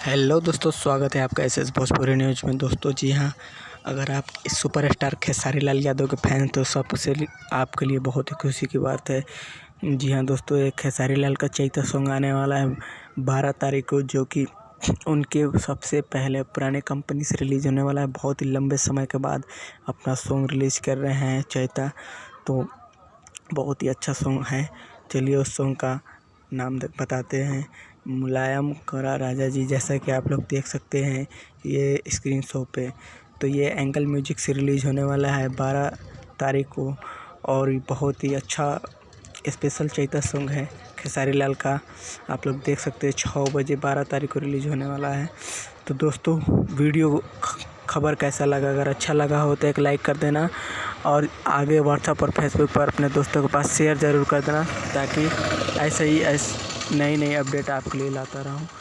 Hello दोस्तों, स्वागत है आपका एसएस भोजपुरी न्यूज़ में। दोस्तों जी हाँ, अगर आप इस सुपरस्टार खेसारी लाल यादव के फैन तो सबसे आपके लिए बहुत ही खुशी की बात है। जी हाँ दोस्तों, एक खेसारी लाल का चैता सॉन्ग आने वाला है 12 तारीख को, जो कि उनके सबसे पहले पुराने कंपनी से रिलीज़ होने वाला है। बहुत ही लंबे समय के बाद अपना सॉन्ग रिलीज़ कर रहे हैं चैता, तो बहुत ही अच्छा सॉन्ग है। चलिए उस सॉन्ग का नाम बताते हैं। मुलायम करा राजा जी, जैसा कि आप लोग देख सकते हैं ये स्क्रीन शॉट पे। तो ये एंगल म्यूजिक से रिलीज़ होने वाला है 12 तारीख को, और बहुत ही अच्छा स्पेशल चैता सॉन्ग है खेसारी लाल का। आप लोग देख सकते हैं 6 बजे 12 तारीख को रिलीज़ होने वाला है। तो दोस्तों, वीडियो खबर कैसा लगा? अगर अच्छा लगा हो तो एक लाइक कर देना, और आगे व्हाट्सएप और फेसबुक पर अपने दोस्तों के पास शेयर ज़रूर कर देना, ताकि ऐसे ही नई अपडेट आपके लिए लाता रहूं।